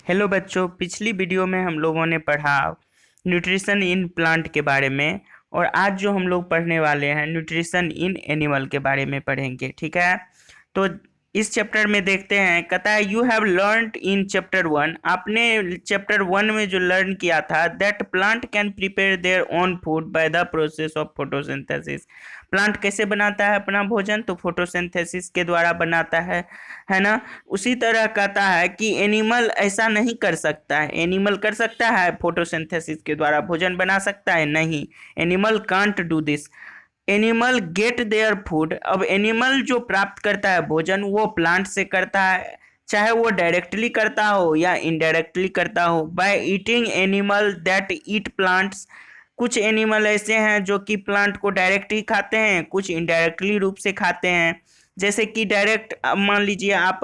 Hello बच्चों, पिछली video में हम लोगों ने पढ़ा न्यूट्रिशन इन प्लांट के बारे में। और आज जो हम लोग पढ़ने वाले हैं न्यूट्रिशन इन एनिमल के बारे में पढ़ेंगे। ठीक है, तो इस चैप्टर में देखते हैं। कहता है you have learned in chapter 1, आपने चैप्टर 1 में जो लर्न किया था, that plant can prepare their own food by the process of photosynthesis. Plant कैसे बनाता है अपना भोजन? तो फोटोसिंथेसिस के द्वारा बनाता है ना। उसी तरह कहता है कि एनिमल ऐसा नहीं कर सकता है। एनिमल कर सकता है फोटोसिंथेसिस के द्वारा भोजन बना सकता है? नहीं, animal can't do this. Animal gate their food. अब एनिमल जो प्राप्त करता है भोजन वो प्लांट से करता है, चाहे वो डायरेक्टली करता हो या इनडायरेक्टली करता हो। By eating animal that eat plants, कुछ एनिमल ऐसे हैं जो कि प्लांट को डायरेक्टली खाते हैं, कुछ इनडायरेक्टली रूप से खाते हैं। जैसे कि डायरेक्ट, अब मान लीजिए आप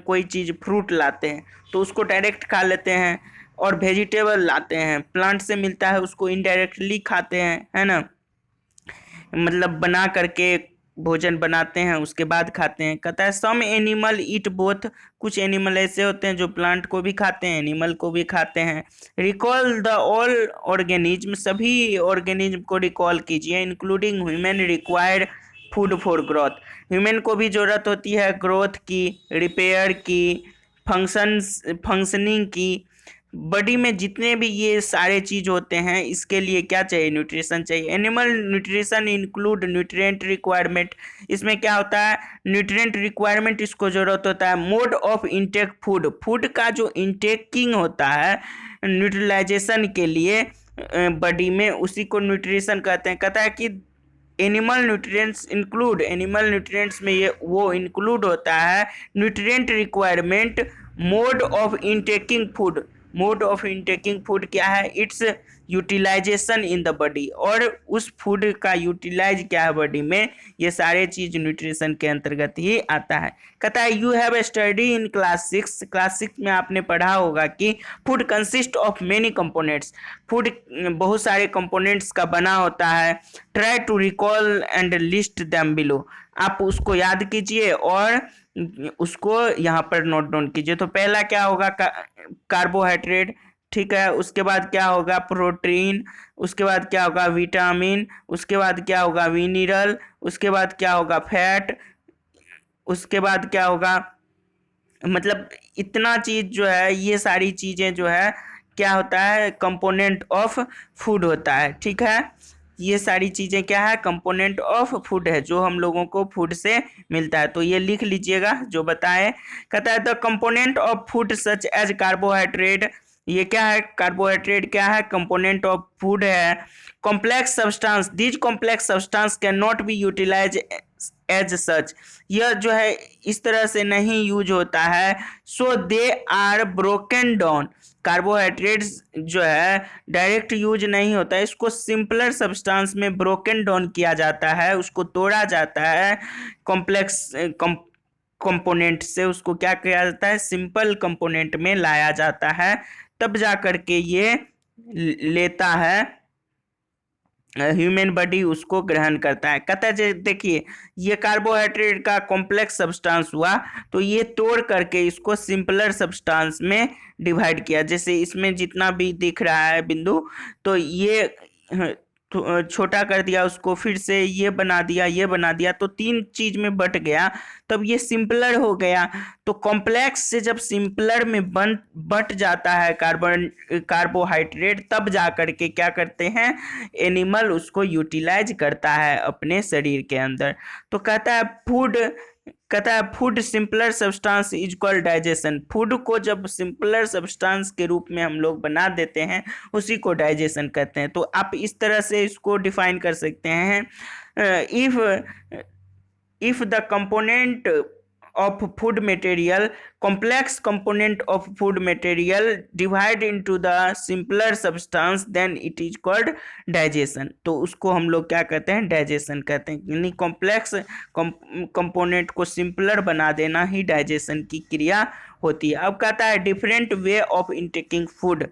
कोई चीज़ फ्रूट लाते हैं तो उसको डायरेक्ट खा लेते हैं, और वेजिटेबल लाते हैं प्लांट से मिलता है उसको इनडायरेक्टली खाते हैं, है ना। मतलब बना करके भोजन बनाते हैं उसके बाद खाते हैं। कहता है सम एनिमल ईट बोथ, कुछ एनिमल ऐसे होते हैं जो प्लांट को भी खाते हैं एनिमल को भी खाते हैं। रिकॉल द ऑल ऑर्गेनिज्म, सभी ऑर्गेनिज्म को रिकॉल कीजिए, including human required food for growth. Human को भी ज़रूरत होती है ग्रोथ की, रिपेयर की, फंक्शनिंग की। बॉडी में जितने भी ये सारे चीज होते हैं इसके लिए क्या चाहिए? न्यूट्रिशन चाहिए। Animal nutrition include nutrient requirement, इसमें क्या होता है? न्यूट्रिएंट रिक्वायरमेंट इसको जरूरत होता है। Mode of intake food, food का जो इनटेकिंग होता है न्यूट्रलाइजेशन के लिए बॉडी में, उसी को न्यूट्रिशन कहते हैं। कहता है कि animal nutrients include, animal nutrients में ये वो इंक्लूड होता है nutrient requirement, mode of intaking food. Mode of intaking food क्या है? Its utilisation in the body, और उस फूड का यूटिलाइज क्या है बॉडी में, ये सारे चीज न्यूट्रिशन के अंतर्गत ही आता है। कहता है you have study in class 6, class 6 में आपने पढ़ा होगा कि food consist of many components, food बहुत सारे कंपोनेंट्स का बना होता है। Try to recall and list them below, आप उसको याद कीजिए और उसको यहाँ पर नोट डाउन कीजिए। तो पहला क्या होगा? कार्बोहाइड्रेट, ठीक है। उसके बाद क्या होगा? प्रोटीन। उसके बाद क्या होगा? विटामिन। उसके बाद क्या होगा? मिनरल। उसके बाद क्या होगा? फैट। उसके बाद क्या होगा? मतलब इतना चीज जो है, ये सारी चीजें जो है क्या होता है? कंपोनेंट ऑफ फूड होता है, ठीक है। ये सारी चीजें क्या है? कंपोनेंट ऑफ फूड है, जो हम लोगों को फूड से मिलता है। तो ये लिख लीजिएगा जो बताए। कहता है the component of food such as carbohydrate, ये क्या है? कार्बोहाइड्रेट क्या है? कंपोनेंट ऑफ फूड है। Complex substance, these complex substance can not be utilize as such, यह जो है इस तरह से नहीं यूज होता है। So they are broken down, carbohydrates जो है डायरेक्ट यूज नहीं होता है, इसको सिंपलर सब्सटेंस में ब्रोकन डाउन किया जाता है, उसको तोड़ा जाता है। कॉम्प्लेक्स कंपोनेंट से उसको क्या किया जाता है? सिंपल कंपोनेंट में लाया जाता है, तब जा करके ये लेता है, ह्यूमन बॉडी उसको ग्रहण करता है। कहता है देखिए ये कार्बोहाइड्रेट का कॉम्प्लेक्स सब्सटेंस हुआ, तो ये तोड़ करके इसको सिंपलर सब्सटेंस में डिवाइड किया। जैसे इसमें जितना भी दिख रहा है बिंदु, तो ये छोटा कर दिया उसको, फिर से ये बना दिया, ये बना दिया, तो तीन चीज में बट गया, तब ये सिंपलर हो गया। तो कॉम्प्लेक्स से जब सिंपलर में बट जाता है कार्बोहाइड्रेट, तब जा करके क्या करते हैं? एनिमल उसको यूटिलाइज करता है अपने शरीर के अंदर। तो कहता है food simpler substance is called digestion, food को जब सिंपलर सब्सटेंस के रूप में हम लोग बना देते हैं उसी को डाइजेशन कहते हैं। तो आप इस तरह से इसको डिफाइन कर सकते हैं। If the component of food material, complex component of food material divide into the simpler substance, then it is called digestion। तो उसको हम लोग क्या कहते हैं? डाइजेशन कहते हैं। यानी कॉम्प्लेक्स कंपोनेंट को सिंपलर बना देना ही डाइजेशन की क्रिया होती है। अब कहता है different way of intaking food,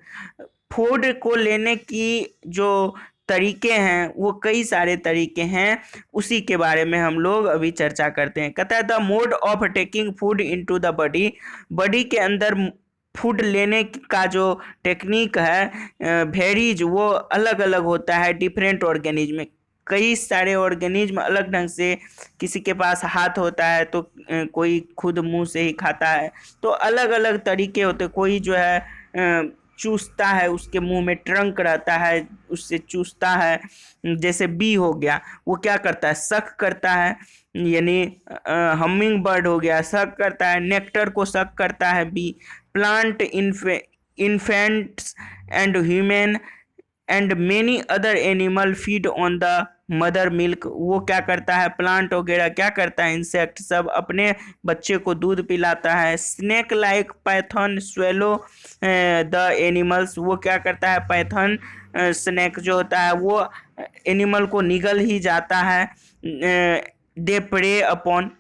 food को लेने की जो तरीके हैं वो कई सारे तरीके हैं, उसी के बारे में हम लोग अभी चर्चा करते हैं। कहता है the mode of taking food into the body, body के अंदर फूड लेने का जो टेक्निक है वेरीज, वो अलग अलग होता है डिफरेंट ऑर्गेनिज्म में। कई सारे ऑर्गेनिज्म अलग ढंग से, किसी के पास हाथ होता है तो कोई खुद मुंह से ही खाता है, तो अलग अलग तरीके होते। कोई जो है चूसता है, उसके मुंह में ट्रंक रहता है, उससे चूसता है। जैसे बी हो गया, वो क्या करता है, सक करता है, यानी हमिंग बर्ड हो गया, सक करता है, नेक्टर को सक करता है B. Plant infants and human and many other animal feed on the mother milk. वो क्या करता है, प्लांट वगैरह क्या करता है, इंसेक्ट सब अपने बच्चे को दूध पिलाता है। Snake like Python swallow the animals. वो क्या करता है, पैथन स्नेक जो होता है वो एनिमल को निगल ही जाता है। दे प्रे अपॉन,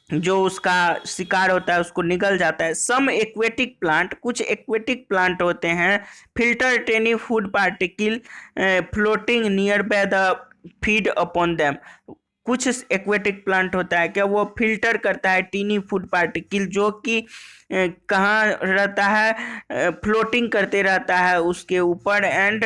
जो उसका शिकार होता है उसको निगल जाता है। सम एक्वेटिक प्लांट, कुछ एक्वेटिक प्लांट होते हैं, filter tiny food particle floating near by the feed upon them. कुछ एक्वेटिक प्लांट होता है क्या, वो फिल्टर करता है टीनी फूड पार्टिकल, जो कि कहाँ रहता है, फ्लोटिंग करते रहता है उसके ऊपर, एंड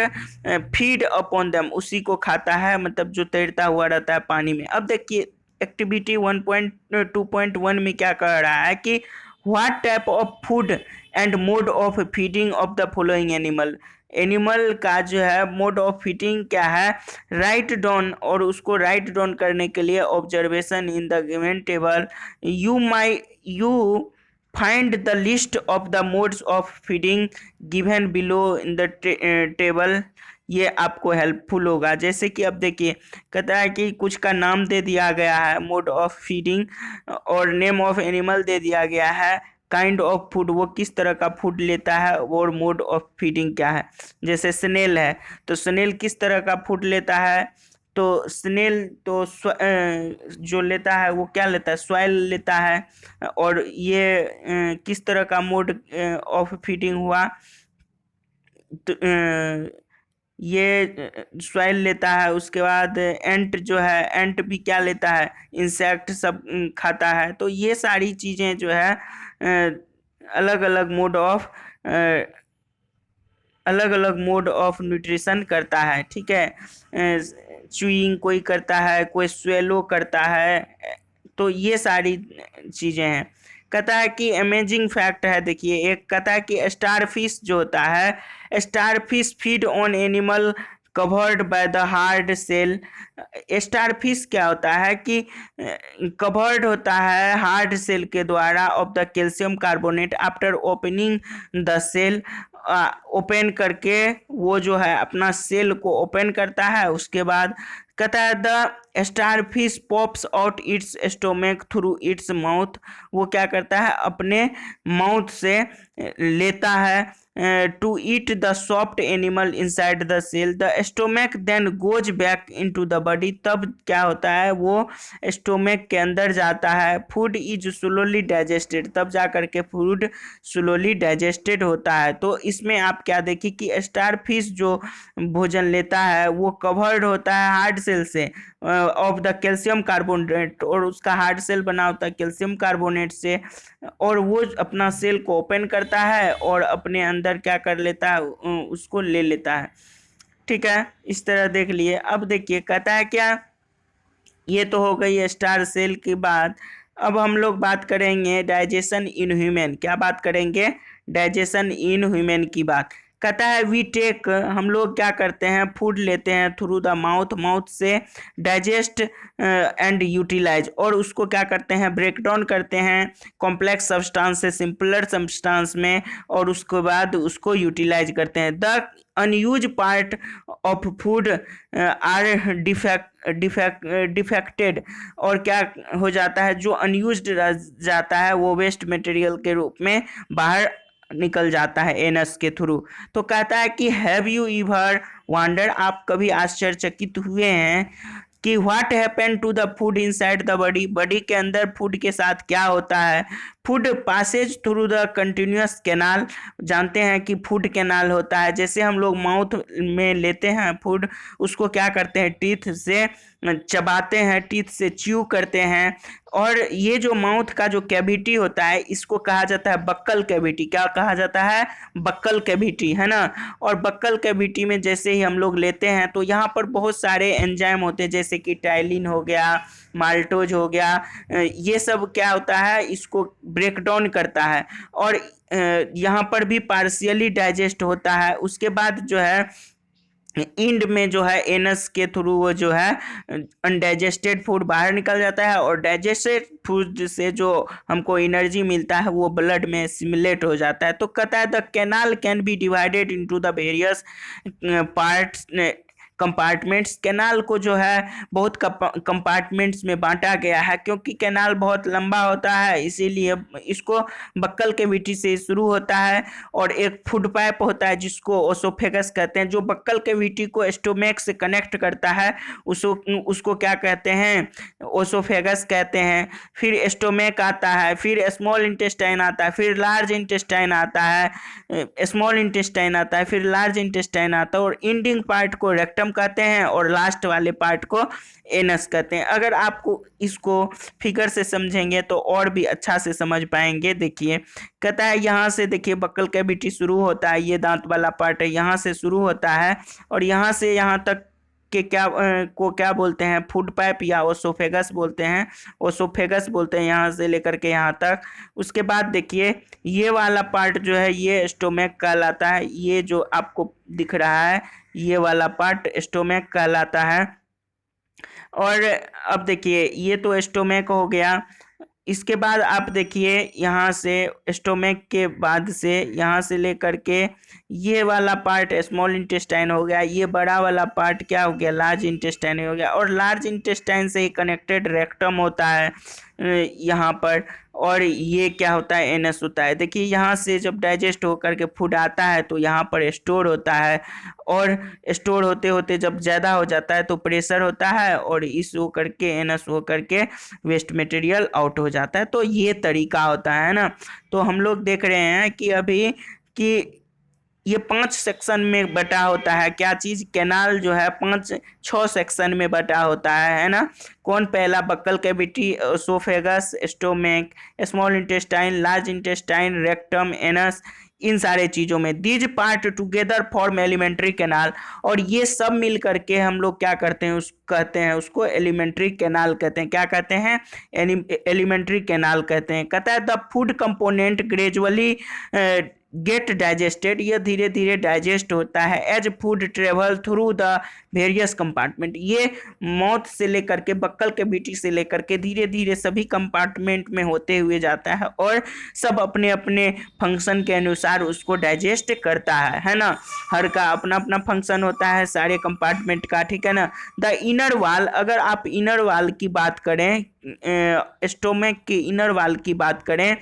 फीड अपॉन देम, उसी को खाता है, मतलब जो तैरता हुआ रहता है पानी में। अब देखिए एक्टिविटी 1.2.1 में क्या कर रहा है कि what type of food and mode of feeding of the following animal. Animal का जो है मोड ऑफ फीडिंग क्या है, राइट डाउन, और उसको राइट डाउन करने के लिए observation in the given table you find the list of the modes of feeding given below in the table. ये आपको हेल्पफुल होगा। जैसे कि अब देखिए कहता है कि कुछ का नाम दे दिया गया है, मोड ऑफ फीडिंग, और नेम ऑफ एनिमल दे दिया गया है, काइंड ऑफ फूड, वो किस तरह का फूड लेता है, और मोड ऑफ फीडिंग क्या है। जैसे स्नेल है तो स्नेल किस तरह का फूड लेता है, तो स्नेल तो जो लेता है वो क्या लेता है, सॉइल लेता है। और ये किस तरह का मोड ऑफ फीडिंग हुआ, तो ये सॉइल लेता है। उसके बाद एंट जो है, एंट भी क्या लेता है, इंसेक्ट सब खाता है। तो ये सारी चीज़ें जो है अलग अलग मोड ऑफ न्यूट्रिशन करता है, ठीक है। च्यूइंग कोई करता है, कोई स्वेलो करता है, तो ये सारी चीज़ें हैं। कहता है कि अमेजिंग फैक्ट है, देखिए एक कहता है कि स्टार फिश जो होता है, star fish feed on animal covered by the hard shell. Star fish क्या होता है कि कवर्ड होता है हार्ड सेल के द्वारा of the calcium carbonate after opening the shell. Open करके वो जो है अपना सेल को ओपन करता है। उसके बाद कहता है the star fish pops out its stomach through its mouth. वो क्या करता है, अपने माउथ से लेता है to eat the soft animal inside the shell. The stomach then goes back into the body. तब क्या होता है, वो स्टोमक के अंदर जाता है। फूड इज स्लोली डाइजेस्टेड, तब जा करके फूड स्लोली डाइजेस्टेड होता है। तो इसमें आप क्या देखिए कि स्टार फिश जो भोजन लेता है वो कवर्ड होता है हार्ड सेल से ऑफ द कैल्शियम कार्बोनेट, और उसका हार्ड सेल बना होता है कैल्शियम कार्बोनेट से, और वो अपना सेल को ओपन करता है और अपने अंदर क्या कर लेता है, उसको ले लेता है, ठीक है। इस तरह देख लिए। अब देखिए कहता है क्या, ये तो हो गई स्टार सेल की बात। अब हम लोग बात करेंगे डाइजेशन इन ह्यूमन। क्या बात करेंगे, डाइजेशन इन ह्यूमन की बात। कहता है वी टेक, हम लोग क्या करते हैं, फूड लेते हैं थ्रू द माउथ, माउथ से डाइजेस्ट एंड यूटिलाइज, और उसको क्या करते हैं, ब्रेक डाउन करते हैं कॉम्प्लेक्स सब्सटेंस से सिंपलर सब्सटेंस में, और उसके बाद उसको यूटिलाइज करते हैं। The unused part of food are defected, और क्या हो जाता है, जो अनयूज्ड रह जाता है वो वेस्ट मटेरियल के रूप में बाहर निकल जाता है एनस के थ्रू। तो कहता है कि हैव यू एवर वंडर, आप कभी आश्चर्यचकित हुए हैं कि what happen to the food inside the body, body के अंदर फूड के साथ क्या होता है। Food passes through the continuous canal, जानते हैं कि फूड कैनाल होता है, जैसे हम लोग माउथ में लेते हैं फूड, उसको क्या करते हैं टीथ से चबाते हैं, टीथ से च्यू करते हैं, और ये जो माउथ का जो कैविटी होता है इसको कहा जाता है बक्कल कैविटी। क्या कहा जाता है? बक्कल कैविटी, है ना। और बक्कल कैविटी में जैसे ही हम लोग लेते हैं तो यहाँ पर बहुत सारे एंजाइम होते हैं, जैसे कि टाइलिन हो गया, माल्टोज हो गया, ये सब क्या होता है इसको ब्रेक डाउन करता है, और यहाँ पर भी पार्शियली डाइजेस्ट होता है। उसके बाद जो है इंड में जो है एनस के थ्रू वो जो है अनडाइजेस्टेड फूड बाहर निकल जाता है, और डाइजेस्टेड फूड से जो हमको एनर्जी मिलता है वो ब्लड में सिमुलेट हो जाता है। तो कहता है the canal can be divided into the various parts compartments. Canal को जो है बहुत कंपार्टमेंट्स में बांटा गया है, क्योंकि कैनाल बहुत लंबा होता है इसीलिए इसको बक्कल कैविटी से शुरू होता है, और एक फूड पाइप होता है जिसको ओसोफेगस कहते हैं, जो बक्कल कैविटी को स्टोमैक से कनेक्ट करता है, उसको क्या कहते हैं? ओसोफेगस कहते हैं। फिर स्टोमैक आता है, फिर स्मॉल इंटेस्टाइन आता है, फिर लार्ज इंटेस्टाइन आता है, स्मॉल इंटेस्टाइन आता है, फिर लार्ज इंटेस्टाइन आता है, और इंडिंग पार्ट को रेक्टम कहते हैं, और लास्ट वाले पार्ट को एनस कहते हैं। अगर आपको इसको फिगर से समझेंगे तो और भी अच्छा से समझ पाएंगे। देखिए कहता है यहाँ से, देखिए बक्कल कैविटी शुरू होता है, ये दांत वाला पार्ट है, यहाँ से शुरू होता है, और यहाँ से यहाँ तक के क्या बोलते हैं? फूड पाइप या ओसोफेगस बोलते हैं, ओसोफेगस बोलते हैं यहाँ से लेकर के यहाँ तक। उसके बाद देखिए ये वाला पार्ट जो है ये स्टोमैक कहलाता है, ये जो आपको दिख रहा है ये वाला पार्ट स्टोमैक कहलाता है। और अब देखिए ये तो स्टोमैक हो गया। इसके बाद आप देखिए यहाँ से स्टोमैक के बाद से यहाँ से लेकर के ये वाला पार्ट स्मॉल इंटेस्टाइन हो गया, ये बड़ा वाला पार्ट क्या हो गया? लार्ज इंटेस्टाइन हो गया, और लार्ज इंटेस्टाइन से ही कनेक्टेड रेक्टम होता है यहाँ पर, और ये क्या होता है? एनस होता है। देखिए यहाँ से जब डाइजेस्ट होकर के फूड आता है तो यहाँ पर स्टोर होता है, और स्टोर होते होते जब ज़्यादा हो जाता है तो प्रेशर होता है, और इस हो करके एनस हो करके वेस्ट मटेरियल आउट हो जाता है। तो ये तरीका होता है ना। तो हम लोग देख रहे हैं कि अभी कि ये 5 सेक्शन में बटा होता है। क्या चीज़? कैनाल जो है 5-6 सेक्शन में बटा होता है ना। कौन? पहला buccal cavity, oesophagus, stomach, small intestine, large intestine, rectum, anus, इन सारे चीज़ों में these part together form alimentary canal. और ये सब मिल करके हम लोग क्या करते हैं? कहते हैं उसको एलिमेंट्री कैनाल कहते हैं। क्या कहते हैं? एलिमेंट्री कैनाल कहते हैं। कहता है the food component gradually get digested, यह धीरे धीरे डाइजेस्ट होता है as food travel through the various compartment. ये मौत से लेकर के बक्कल कैविटी से लेकर के धीरे धीरे सभी कंपार्टमेंट में होते हुए जाता है, और सब अपने अपने फंक्शन के अनुसार उसको डाइजेस्ट करता है ना। हर का अपना अपना फंक्शन होता है सारे कंपार्टमेंट का, ठीक है ना। द इनर वाल, अगर आप इनर वाल की बात करें, स्टोमैक के इनर वाल की बात करें,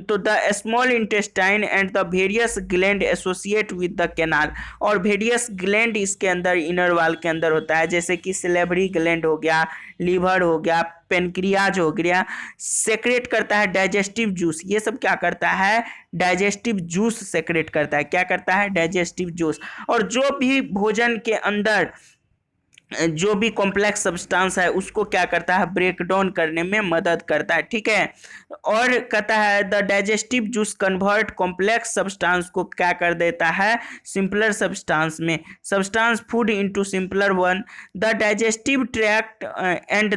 तो the small intestine and the various gland associate with the canal. और वेरियस ग्लैंड इसके अंदर इनर वाल के अंदर होता है, जैसे कि सिलेवरी ग्लैंड हो गया, लीवर हो गया, पेनक्रियाज हो गया, सेक्रेट करता है डाइजेस्टिव जूस। ये सब क्या करता है? डाइजेस्टिव जूस सेक्रेट करता है। क्या करता है? Digestive juice. और जो भी भोजन के अंदर जो भी कॉम्प्लेक्स सब्सटेंस है उसको क्या करता है? ब्रेक डाउन करने में मदद करता है, ठीक है। और कहता है the digestive juice convert complex substance को क्या कर देता है? सिंपलर सब्सटेंस में, substance food into simpler one. The digestive tract and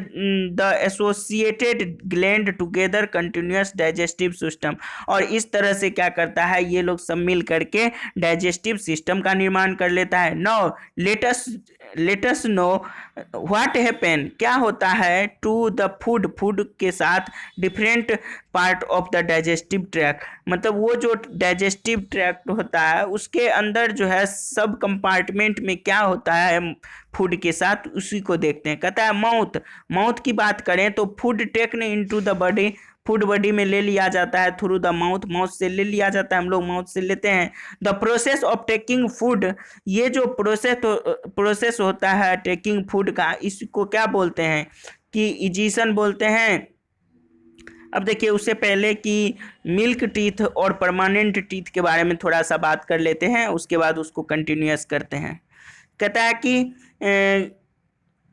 the associated gland together continuous digestive system. और इस तरह से क्या करता है? ये लोग सब मिल करके डाइजेस्टिव सिस्टम का निर्माण कर लेता है। Now latus know what happen, क्या होता है टू द फूड, फूड के साथ different part of the digestive tract. मतलब वो जो डाइजेस्टिव ट्रैक्ट होता है उसके अंदर जो है सब कंपार्टमेंट में क्या होता है फूड के साथ, उसी को देखते हैं। कहता है माउथ, माउथ की बात करें तो food taken into the body, food body में ले लिया जाता है थ्रू द माउथ, माउथ से ले लिया जाता है, हम लोग माउथ से लेते हैं। The process of taking food, ये जो प्रोसेस होता है टेकिंग फूड का, इसको क्या बोलते हैं? कि इजिशन बोलते हैं। अब देखिए उससे पहले कि मिल्क टीथ और परमानेंट टीथ के बारे में थोड़ा सा बात कर लेते हैं, उसके बाद उसको कंटिन्यूअस करते हैं। कहता है कि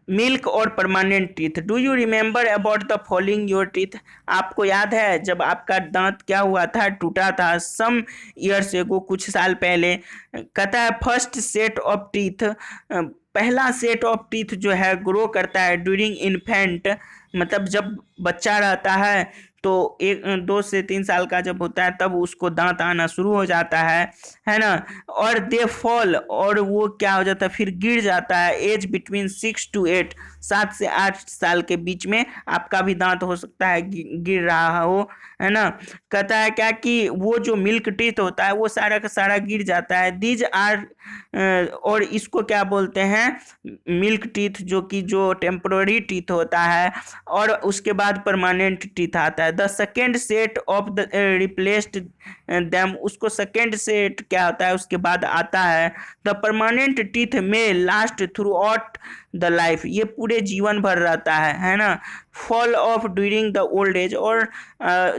मिल्क और permanent teeth, do you remember about the falling your teeth? आपको याद है जब आपका दांत क्या हुआ था, टूटा था सम ईयर्स एगो, कुछ साल पहले। कहता है फर्स्ट सेट ऑफ टीथ, पहला सेट ऑफ टीथ जो है ग्रो करता है ड्यूरिंग इन्फेंट, मतलब जब बच्चा रहता है तो 2 से 3 साल का जब होता है तब उसको दांत आना शुरू हो जाता है ना। और दे फॉल, और वो क्या हो जाता है फिर गिर जाता है एज बिटवीन 6 to 8, 7 से 8 साल के बीच में आपका भी दांत हो सकता है गिर रहा हो, है ना। कहता है क्या कि वो जो मिल्क टीथ होता है वो सारा का सारा गिर जाता है। दीज आर, और इसको क्या बोलते हैं, मिल्क टीथ, जो कि जो टेम्पोररी टीथ होता है, और उसके बाद परमानेंट टीथ आता है। The second set of the replaced them, उसको सेकेंड सेट क्या होता है उसके बाद आता है। द परमानेंट टीथ में last through out the life, ये पूरे जीवन भर रहता है ना। Fall of during the old age, और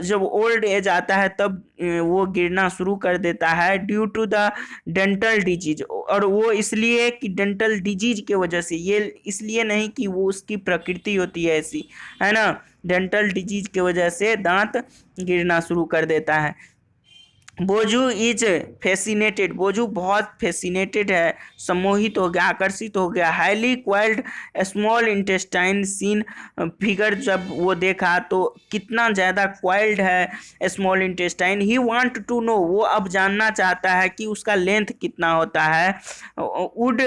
जब ओल्ड एज आता है तब वो गिरना शुरू कर देता है। Due to the dental disease, और वो इसलिए कि डेंटल डिजीज के वजह से, ये इसलिए नहीं कि वो उसकी प्रकृति होती है ऐसी, है ना। डेंटल डिजीज के वजह से दांत गिरना शुरू कर देता है। बोजू इज फैसिनेटेड, बोजू बहुत फैसिनेटेड है, सम्मोहित हो गया, आकर्षित हो गया। Highly coiled small intestine seen, figure जब वो देखा तो कितना ज़्यादा क्वाइल्ड है small intestine. He want to know, वो अब जानना चाहता है कि उसका लेंथ कितना होता है। Would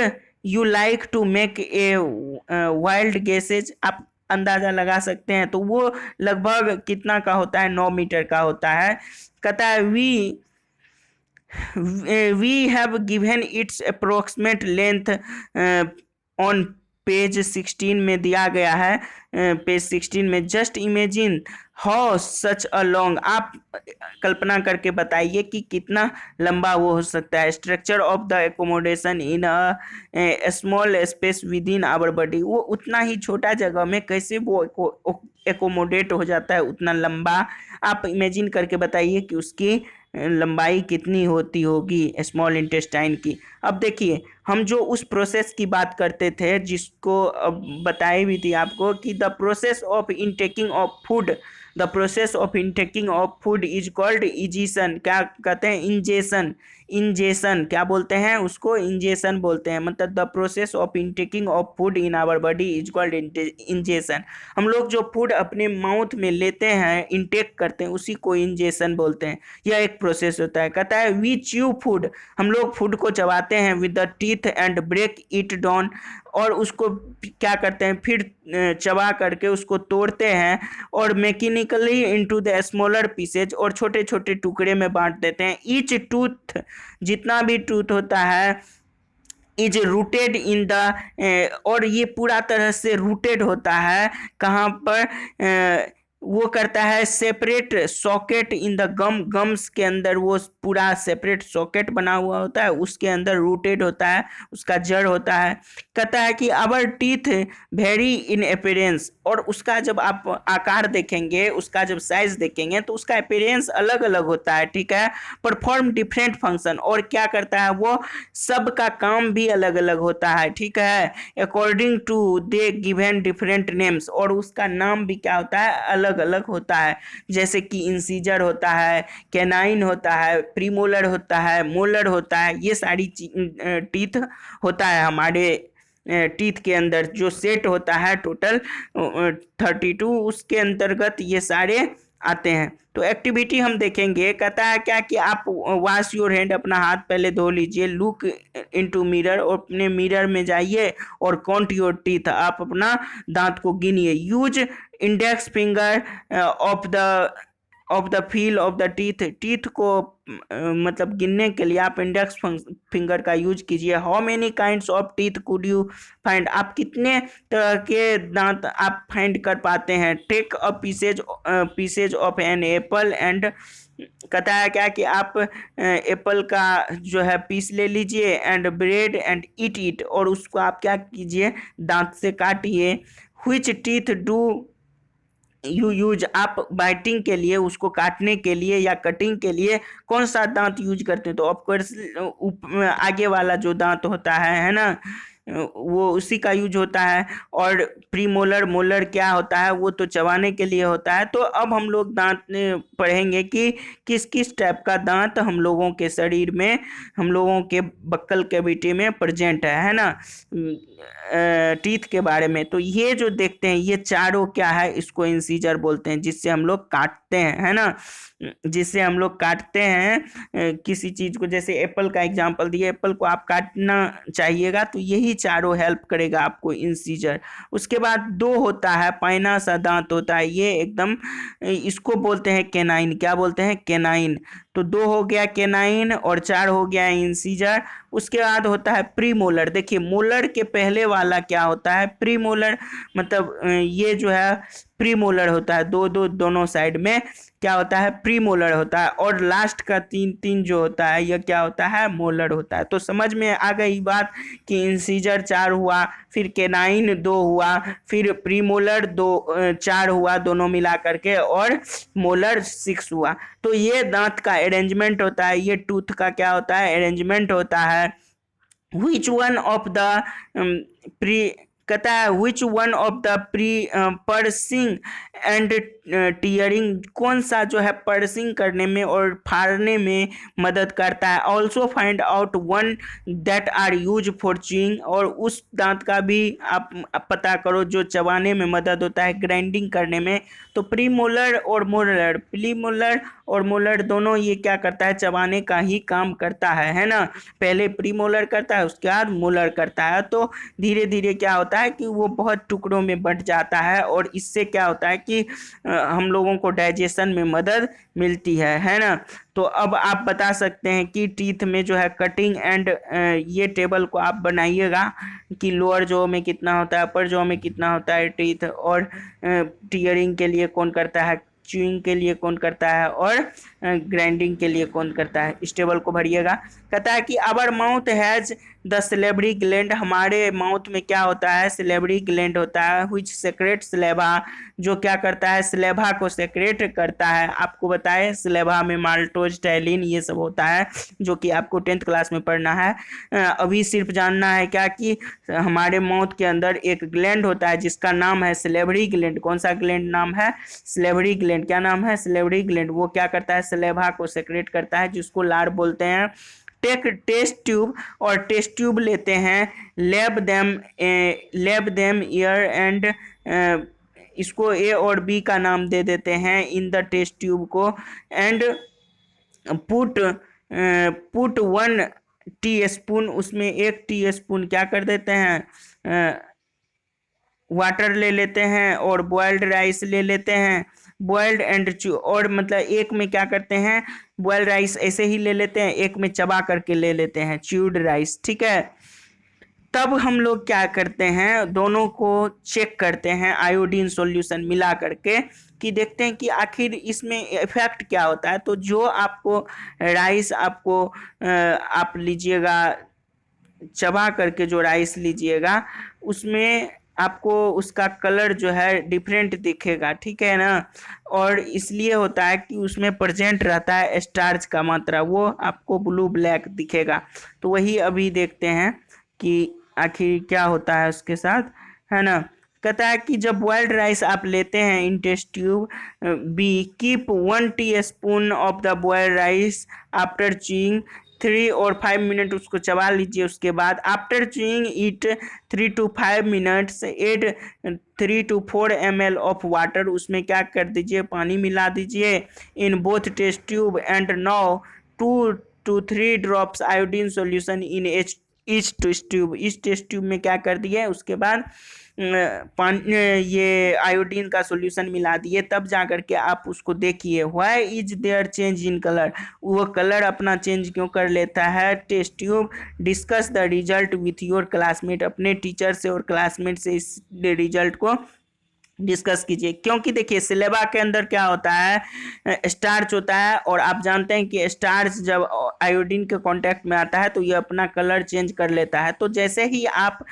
you like to make a wild guesses, आप अंदाज़ा लगा सकते हैं, तो वो लगभग कितना का होता है, 9 मीटर का होता है। कहता है we have given its approximate length on page 16 में दिया गया है, पेज 16 में। Just imagine how such a long, आप कल्पना करके बताइए कि कितना लंबा वो हो सकता है। Structure of the accommodation in a small space within our body, वो उतना ही छोटा जगह में कैसे वो एकोमोडेट हो जाता है उतना लंबा। आप इमेजिन करके बताइए कि उसकी लंबाई कितनी होती होगी स्मॉल इंटेस्टाइन की। अब देखिए हम जो उस प्रोसेस की बात करते थे जिसको अब बताई भी थी आपको कि the process of intaking of food, the process of intaking of food is called ingestion, क्या कहते हैं, इंजेशन। इंजेशन क्या बोलते हैं उसको, इंजेशन बोलते हैं। मतलब the process of intaking of food in our body is called ingestion. हम लोग जो फूड अपने माउथ में लेते हैं, इंटेक करते हैं, उसी को इंजेशन बोलते हैं। यह एक प्रोसेस होता है। कहता है वी च्यू फूड, हम लोग फूड को चबाते हैं with the teeth and break it down, और उसको क्या करते हैं फिर चबा करके उसको तोड़ते हैं और mechanically into the smaller pieces, और छोटे छोटे टुकड़े में बांट देते हैं। ईच टूथ, जितना भी टूथ होता है, इज रूटेड इन द, और ये पूरा तरह से रूटेड होता है कहाँ पर, वो करता है separate socket in the gums के अंदर, वो पूरा सेपरेट सॉकेट बना हुआ होता है, उसके अंदर रूटेड होता है, उसका जड़ होता है। कहता है कि our teeth very in appearance, और उसका जब आप आकार देखेंगे, उसका जब साइज देखेंगे तो उसका अपीयरेंस अलग अलग होता है, ठीक है। परफॉर्म डिफरेंट फंक्शन, और क्या करता है वो, सब का काम भी अलग अलग होता है, ठीक है। According to they given different names, और उसका नाम भी क्या होता है, अलग अलग होता है। जैसे कि इंसीजर होता है, कैनाइन होता है, प्रीमोलर होता है, मोलर होता है, ये सारी टीथ होता है हमारे टीथ के अंदर। जो सेट होता है टोटल 32, उसके अंतर्गत ये सारे आते हैं। तो एक्टिविटी हम देखेंगे, कहता है क्या कि आप वॉश योर हैंड, अपना हाथ पहले धो लीजिए। लुक इनटू मिरर, और अपने मिरर में जाइए और काउंट योर टीथ, आप अपना दांत को गिनिए। Use index finger of the feel of the teeth, teeth को मतलब गिनने के लिए आप इंडेक्स फिंगर का यूज कीजिए। How many kinds of teeth could you find, आप कितने तरह के दांत आप फाइंड कर पाते हैं। Take a pieces of an apple and, कहता है क्या कि आप एप्पल का जो है पीस ले लीजिए, and bread and eat it, और उसको आप क्या कीजिए, दांत से काटिए। व्हिच टीथ डू यूज आप बाइटिंग के लिए, उसको काटने के लिए या कटिंग के लिए कौन सा दांत यूज करते हैं? तो ऑफकोर्स आगे वाला जो दांत होता है ना, वो उसी का यूज होता है। और प्रीमोलर मोलर क्या होता है? वो तो चबाने के लिए होता है। तो अब हम लोग दांत पढ़ेंगे कि किस किस टाइप का दांत हम लोगों के शरीर में, हम लोगों के बक्कल कैविटी में प्रेजेंट है ना, टीथ के बारे में। तो ये जो देखते हैं ये चारों क्या है, इसको इंसीजर बोलते हैं, जिससे हम लोग काटते हैं, है ना, जिससे हम लोग काटते हैं किसी चीज को। जैसे एप्पल का एग्जांपल दिए, एप्पल को आप काटना चाहिएगा तो यही चारों हेल्प करेगा आपको, इंसीजर। उसके बाद दो होता है, पैना सा दांत होता है, ये एकदम इसको बोलते हैं केनाइन। क्या बोलते हैं? केनाइन। तो दो हो गया केनाइन और चार हो गया इंसीजर। उसके बाद होता है प्रीमोलर। देखिए मोलर के पहले वाला क्या होता है? प्रीमोलर। मतलब ये जो है प्रीमोलर होता है, दो दो दोनों साइड में क्या होता है? प्रीमोलर होता है। और लास्ट का तीन तीन जो होता है यह क्या होता है? मोलर होता है। तो समझ में आ गई बात कि इंसीजर चार हुआ, फिर केनाइन दो हुआ, फिर प्रीमोलर दो, चार हुआ दोनों मिला करके, और मोलर सिक्स हुआ। तो ये दांत का अरेंजमेंट होता है, ये टूथ का क्या होता है? अरेंजमेंट होता है। which one of the pre कहता है which one of the pursuing and tearing, कौन सा जो है पर्सिंग करने में और फाड़ने में मदद करता है। Also find out one that are use for chewing, और उस दांत का भी आप पता करो जो चबाने में मदद होता है, ग्राइंडिंग करने में। तो प्रीमोलर और मोलर, प्रीमोलर और मोलर दोनों ये क्या करता है? चबाने का ही काम करता है ना। पहले प्रीमोलर करता है, उसके बाद मोलर करता है। तो धीरे धीरे क्या होता है कि वो बहुत टुकड़ों में बंट जाता है, और इससे क्या होता है कि हम लोगों को डाइजेशन में मदद मिलती है ना। तो अब आप बता सकते हैं कि टीथ में जो है कटिंग एंड, ये टेबल को आप बनाइएगा कि लोअर जॉ में कितना होता है, अपर जॉ में कितना होता है टीथ, और टीयरिंग के लिए कौन करता है, च्यूइंग के लिए कौन करता है, और ग्राइंडिंग के लिए कौन करता है। इस टेबल को भरिएगा। कहता है कि our mouth has the salivary gland, हमारे माउथ में क्या होता है? सिलेबरी ग्लैंड होता है, व्हिच सेक्रेट स्लेबा, जो क्या करता है? स्लेबा को सेक्रेट करता है। आपको बताए स्लेबा में माल्टोज, टैलिन ये सब होता है, जो कि आपको 10th क्लास में पढ़ना है। अभी सिर्फ जानना है क्या कि हमारे माउथ के अंदर एक ग्लैंड होता है जिसका नाम है सिलेबरी ग्लैंड। कौन सा ग्लैंड नाम है? सिलेबरी ग्लैंड। क्या नाम है? सिलेबरी ग्लैंड। वो क्या करता है? स्लेबा को सेक्रेट करता है, जिसको लार बोलते हैं। टेक टेस्ट ट्यूब, और टेस्ट ट्यूब लेते हैं, लेब देम ईयर एंड, इसको ए और बी का नाम दे देते हैं इन द टेस्ट ट्यूब को, and put put 1 tea spoon, उसमें 1 टी स्पून क्या कर देते हैं? वाटर ले लेते हैं, और बॉयल्ड राइस ले लेते हैं। बॉयल्ड एंड और मतलब एक में क्या करते हैं? बॉयल्ड राइस ऐसे ही ले लेते हैं, एक में चबा करके ले लेते हैं, च्यूड राइस। ठीक है। तब हम लोग क्या करते हैं? दोनों को चेक करते हैं आयोडीन सॉल्यूशन मिला करके, कि देखते हैं कि आखिर इसमें इफेक्ट क्या होता है। तो जो आपको राइस आपको आप लीजिएगा, चबा करके जो राइस लीजिएगा, उसमें आपको उसका कलर जो है डिफरेंट दिखेगा। ठीक है ना। और इसलिए होता है कि उसमें प्रेजेंट रहता है स्टार्च का मात्रा, वो आपको ब्लू ब्लैक दिखेगा। तो वही अभी देखते हैं कि आखिर क्या होता है उसके साथ, है ना। कहता है कि जब बॉइल्ड राइस आप लेते हैं in test tube, B keep 1 teaspoon of the boiled rice after chewing 3 और 5 मिनट, उसको चबा लीजिए। उसके बाद after chewing it 3 to 5 minutes add 3 to 4 ml of water, उसमें क्या कर दीजिए? पानी मिला दीजिए in both test tube, and now 2 to 3 drops iodine solution in each test tube. इस टेस्ट ट्यूब में क्या कर दिए? उसके बाद पानी, ये आयोडीन का सॉल्यूशन मिला दिए। तब जा करके आप उसको देखिए, why is there change in colour, वो कलर अपना चेंज क्यों कर लेता है? Test tube discuss the result with your classmate, अपने टीचर से और क्लासमेट से इस रिजल्ट को डिस्कस कीजिए। क्योंकि देखिए सिलेबा के अंदर क्या होता है, स्टार्च होता है, और आप जानते हैं कि स्टार्च जब आयोडीन के कांटेक्ट में आता है तो ये अपना कलर चेंज कर लेता है। तो जैसे ही आप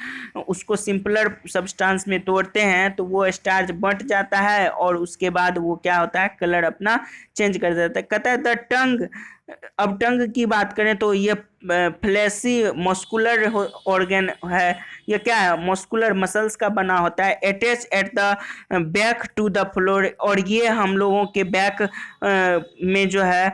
उसको सिंपलर सब्सटेंस में तोड़ते हैं तो वो स्टार्च बंट जाता है और उसके बाद वो क्या होता है, कलर अपना चेंज कर देता है। कहता है द टंग, अब टंग की बात करें तो ये फ्लैशी मस्कुलर ऑर्गन है। ये क्या है, मस्कुलर मसल्स का बना होता है, attach at the back to the floor, और ये हम लोगों के बैक में जो है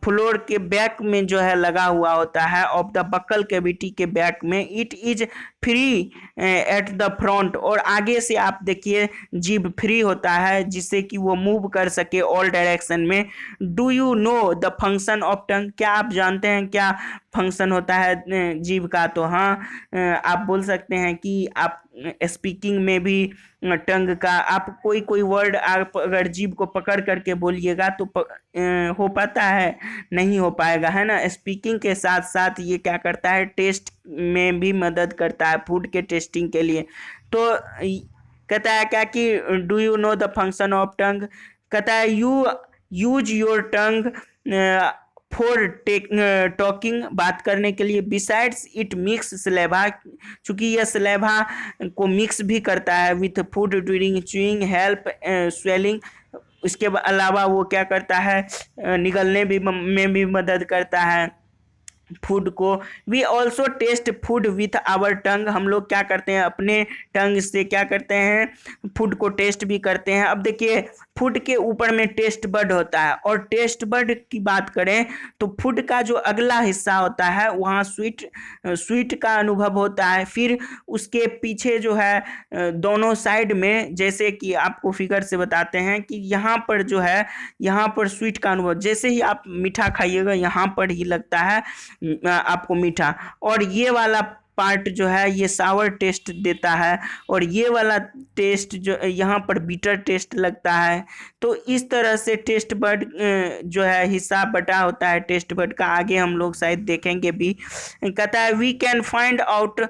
फ्लोर के बैक में जो है लगा हुआ होता है, ऑफ द बक्कल कैविटी के बैक में। It is free at the front, और आगे से आप देखिए जीभ फ्री होता है जिससे कि वो मूव कर सके ऑल डायरेक्शन में। Do you know the function of tongue, क्या आप जानते हैं क्या फंक्शन होता है जीभ का? तो हाँ, आप बोल सकते हैं कि आप स्पीकिंग में भी टंग का आप कोई कोई वर्ड आप अगर जीभ को पकड़ करके बोलिएगा तो हो पाता है, नहीं हो पाएगा, है ना। स्पीकिंग के साथ साथ ये क्या करता है, टेस्ट में भी मदद करता है, फूड के टेस्टिंग के लिए। तो कहता है क्या कि do you know the function of tongue, कहता है you use your tongue for talking, बात करने के लिए। बिसाइड्स इट मिक्स स्लेवा, चूंकि यह स्लेवा को मिक्स भी करता है with food during chewing, help swelling. इसके अलावा वो क्या करता है, निगलने भी में भी मदद करता है फूड को। We also taste food with our tongue, हम लोग क्या करते हैं अपने टंग से क्या करते हैं, फूड को टेस्ट भी करते हैं। अब देखिए फूड के ऊपर में टेस्ट बड होता है, और टेस्ट बड की बात करें तो फूड का जो अगला हिस्सा होता है वहाँ स्वीट का अनुभव होता है। फिर उसके पीछे जो है दोनों साइड में, जैसे कि आपको फिगर से बताते हैं कि यहाँ पर जो है, यहाँ पर स्वीट का अनुभव, जैसे ही आप मीठा खाइएगा यहाँ पर ही लगता है आपको मीठा, और ये वाला पार्ट जो है ये सावर टेस्ट देता है, और ये वाला टेस्ट जो यहाँ पर बीटर टेस्ट लगता है। तो इस तरह से टेस्ट बड जो है हिस्सा बटा होता है टेस्ट बड का, आगे हम लोग शायद देखेंगे भी। कहता है वी कैन फाइंड आउट,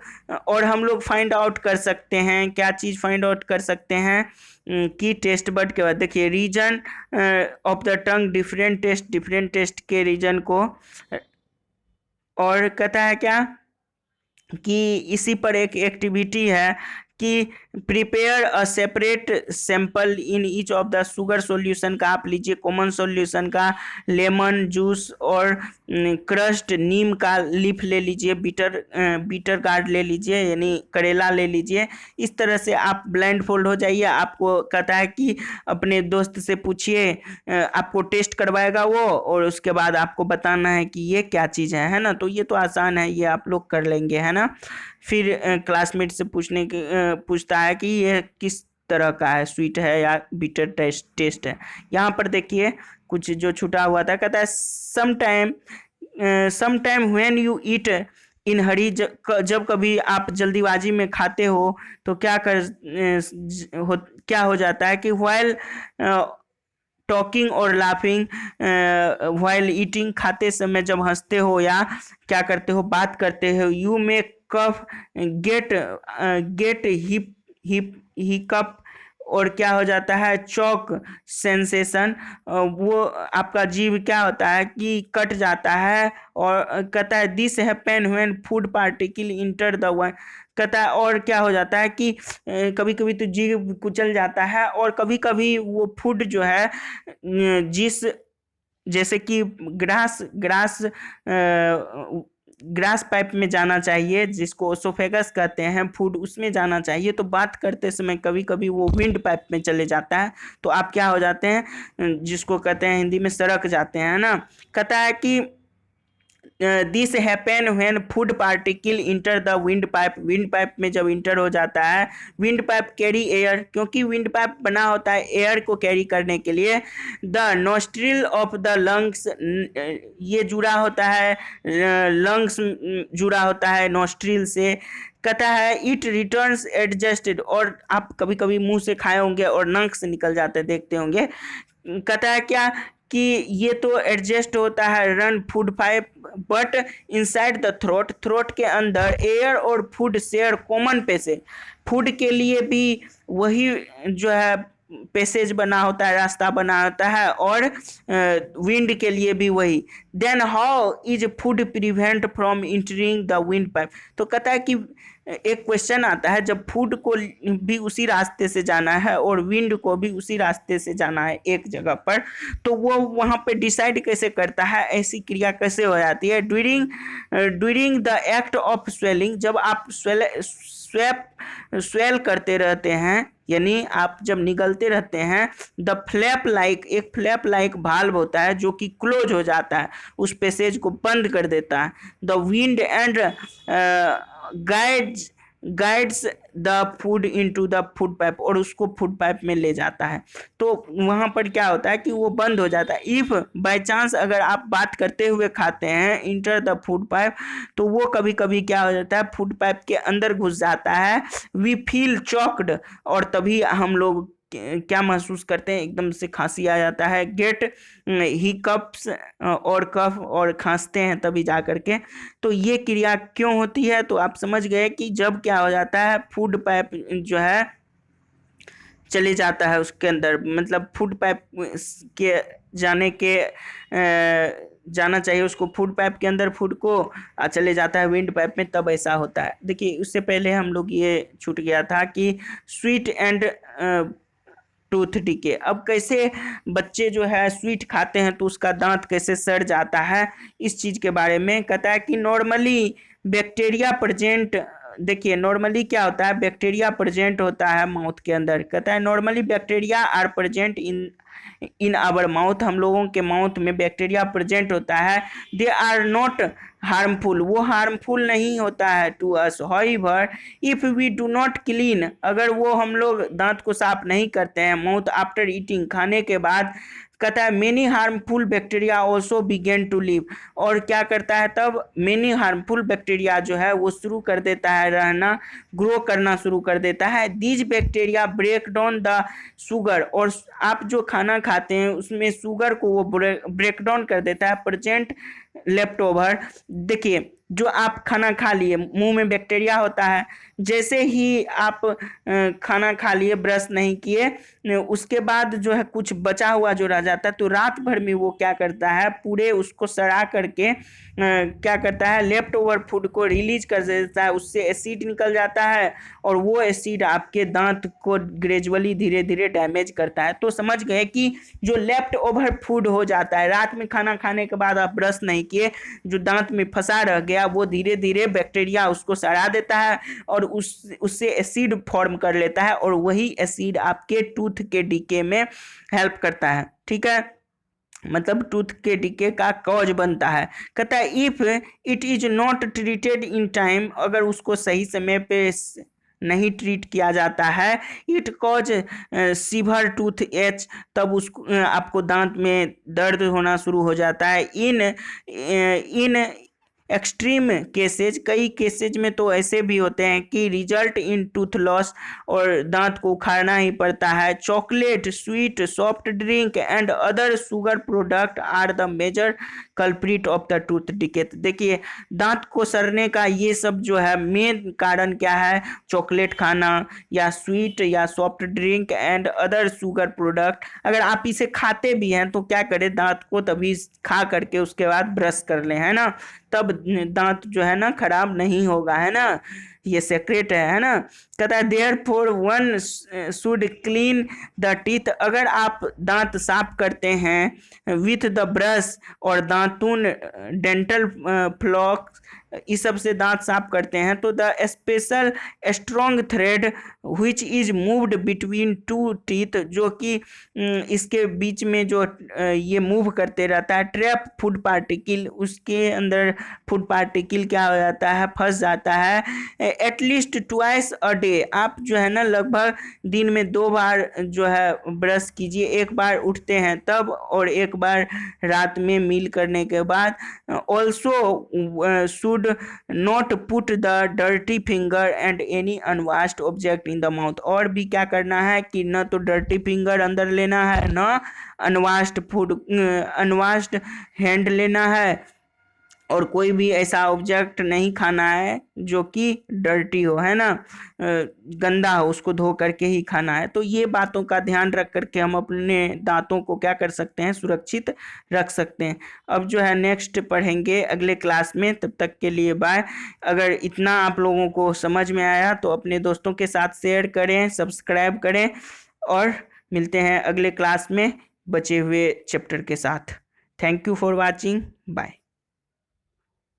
और हम लोग फाइंड आउट कर सकते हैं, क्या चीज़ फाइंड आउट कर सकते हैं कि टेस्ट बड के बाद देखिए region of the tongue, different taste के रीजन को। और कहता है क्या कि इसी पर एक एक्टिविटी है कि prepare a separate sample in each of the sugar solution का, आप लीजिए कॉमन सॉल्यूशन का, लेमन जूस और क्रश्ड नीम का लीफ ले लीजिए, बीटर गार्ड ले लीजिए, यानी करेला ले लीजिए। इस तरह से आप ब्लाइंड फोल्ड हो जाइए। आपको कहता है कि अपने दोस्त से पूछिए, आपको टेस्ट करवाएगा वो, और उसके बाद आपको बताना है कि ये क्या चीज़ है ना। तो ये तो आसान है, ये आप लोग कर लेंगे, है ना। फिर क्लासमेट से पूछता है कि ये किस तरह का है, स्वीट है या बिटर टेस्ट है। यहाँ पर देखिए कुछ जो छुटा हुआ था, कहता है some time when you eat in hurry, जब कभी आप जल्दीबाजी में खाते हो तो क्या हो जाता है कि व्हाइल टॉकिंग और लाफिंग, व्हाइल ईटिंग, खाते समय जब हंसते हो या क्या करते हो, बात करते हो, you may cough, get hiccup, और क्या हो जाता है, चौक सेंसेशन, वो आपका जीभ क्या होता है कि कट जाता है। और कहता है this happen when food particle enter the one, कहता है और क्या हो जाता है कि कभी कभी तो जीभ कुचल जाता है, और कभी कभी वो फूड जो है जिस, जैसे कि ग्रास पाइप में जाना चाहिए, जिसको ओसोफेगस कहते हैं, फूड उसमें जाना चाहिए, तो बात करते समय कभी कभी वो विंड पाइप में चले जाता है, तो आप क्या हो जाते हैं, जिसको कहते हैं हिंदी में सड़क जाते हैं ना। कहता है कि this happen when food particle enter the wind pipe में जब इंटर हो जाता है। विंड पाइप कैरी एयर, क्योंकि विंड पाइप बना होता है एयर को कैरी करने के लिए। The nostril of the lungs, ये जुड़ा होता है, लंग्स जुड़ा होता है नोस्ट्रिल से। कहता है इट रिटर्न्स एडजस्टेड, और आप कभी कभी मुंह से खाए होंगे और नंक से निकल जाते देखते होंगे। कहता है क्या कि ये तो एडजस्ट होता है run food pipe but inside the throat, throat के अंदर एयर और food share common passage, food के लिए भी वही जो है पैसेज बना होता है, रास्ता बना होता है, और विंड के लिए भी वही। Then how is food prevent from entering the wind pipe. तो कहता है कि एक क्वेश्चन आता है, जब फूड को भी उसी रास्ते से जाना है और विंड को भी उसी रास्ते से जाना है एक जगह पर, तो वो वहाँ पे डिसाइड कैसे करता है, ऐसी क्रिया कैसे हो जाती है। During the act of swelling, जब आप स्वेल करते रहते हैं, यानी आप जब निगलते रहते हैं, द फ्लैप लाइक, एक फ्लैप लाइक भाल्व होता है जो कि क्लोज हो जाता है, उस पैसेज को बंद कर देता है। The wind and guides the food into the food pipe, और उसको फूड पाइप में ले जाता है। तो वहाँ पर क्या होता है कि वो बंद हो जाता है। इफ़ बाय चांस अगर आप बात करते हुए खाते हैं इंटर द फूड पाइप, तो वो कभी कभी क्या हो जाता है, फूड पाइप के अंदर घुस जाता है। वी फील चॉक्ड, और तभी हम लोग क्या महसूस करते हैं, एकदम से खांसी आ जाता है। गेट ही कप्स, और कफ, और खांसते हैं तभी जा करके। तो ये क्रिया क्यों होती है, तो आप समझ गए कि जब क्या हो जाता है, फूड पाइप जो है चले जाता है उसके अंदर, मतलब फूड पाइप के जाने के जाना चाहिए उसको, फूड पाइप के अंदर फूड को चले जाता है विंड पाइप में, तब ऐसा होता है। देखिए उससे पहले हम लोग ये छूट गया था कि स्वीट एंड टूथ डिके। अब कैसे बच्चे जो है स्वीट खाते हैं तो उसका दांत कैसे सड़ जाता है, इस चीज के बारे में कहता है कि नॉर्मली बैक्टीरिया प्रेजेंट, देखिए नॉर्मली क्या होता है, बैक्टीरिया प्रेजेंट होता है माउथ के अंदर। कहता है normally bacteria are present in our mouth, हम लोगों के माउथ में बैक्टीरिया प्रेजेंट होता है। दे आर नॉट हार्मफुल, वो हार्मफुल नहीं होता है to us. However if we do not clean, अगर वो हम लोग दांत को साफ नहीं करते हैं, माउथ आफ्टर ईटिंग, खाने के बाद, कहता है many harmful bacteria also begin to live, और क्या करता है तब, मेनी हार्मफुल बैक्टीरिया जो है वो शुरू कर देता है रहना, ग्रो करना शुरू कर देता है। These bacteria break down the sugar, और आप जो खाना खाते हैं उसमें शुगर को वो ब्रेक डाउन कर देता है। प्रेजेंट लेफ्ट ओवर, देखिए जो आप खाना खा लिए, मुंह में बैक्टीरिया होता है, जैसे ही आप खाना खा लिए, ब्रश नहीं किए, उसके बाद जो है कुछ बचा हुआ जो रह जाता है, तो रात भर में वो क्या करता है, पूरे उसको सड़ा करके क्या करता है, लेफ्ट ओवर फूड को रिलीज कर देता है, उससे एसिड निकल जाता है, और वो एसिड आपके दांत को ग्रेजुअली धीरे धीरे डैमेज करता है। तो समझ गए कि जो लेफ्ट ओवर फूड हो जाता है, रात में खाना खाने के बाद आप ब्रश नहीं किए, जो दांत में फंसा रह गया, वो धीरे धीरे बैक्टीरिया उसको सड़ा देता है, और उससे एसिड फॉर्म कर लेता है, और वही एसिड आपके टूथ के डीके में हेल्प करता है। ठीक है, मतलब टूथ के डीके का कॉज बनता है। कहता है if it is not treated in time, अगर उसको सही समय पे नहीं ट्रीट किया जाता है, it cause sewer tooth H, तब उसको आपको दांत में दर्द होना शुरू हो जाता है। इन एक्सट्रीम केसेज, कई केसेज में तो ऐसे भी होते हैं कि रिजल्ट इन टूथ लॉस, और दांत को उखाड़ना ही पड़ता है। Chocolate, sweet, soft drink and other sugar product are the major culprit of the tooth decay. देखिए दांत को सड़ने का ये सब जो है मेन कारण क्या है, चॉकलेट खाना, या स्वीट या soft drink and other sugar product. अगर आप इसे खाते भी हैं तो क्या करें, दांत को तभी खा करके उसके बाद ब्रश कर लें, है ना, तब दांत जो है ना खराब नहीं होगा, है ना, ये सेक्रेट है ना। कहता है therefore one should clean the teeth, अगर आप दांत साफ करते हैं विथ द ब्रश और दांतुन डेंटल फ्लॉस, इस सब से दांत साफ करते हैं, तो the special strong thread which is moved between two teeth, जो कि इसके बीच में जो ये मूव करते रहता है, ट्रैप फूड पार्टिकल, उसके अंदर फूड पार्टिकल क्या हो जाता है, फंस जाता है। एटलीस्ट ट्वाइस अ डे, आप जो है ना लगभग दिन में 2 बार जो है ब्रश कीजिए, एक बार उठते हैं तब, और एक बार रात में मील करने के बाद। Also should not put the dirty finger and any unwashed object in the mouth, और भी क्या करना है कि न तो डर्टी फिंगर अंदर लेना है, न अनवाश्ड हैंड लेना है, और कोई भी ऐसा ऑब्जेक्ट नहीं खाना है जो कि डर्टी हो, है ना, गंदा हो, उसको धो करके ही खाना है। तो ये बातों का ध्यान रख करके हम अपने दांतों को क्या कर सकते हैं, सुरक्षित रख सकते हैं। अब जो है नेक्स्ट पढ़ेंगे अगले क्लास में, तब तक के लिए बाय। अगर इतना आप लोगों को समझ में आया तो अपने दोस्तों के साथ शेयर करें, सब्सक्राइब करें, और मिलते हैं अगले क्लास में बचे हुए चैप्टर के साथ। Thank you for watching, bye.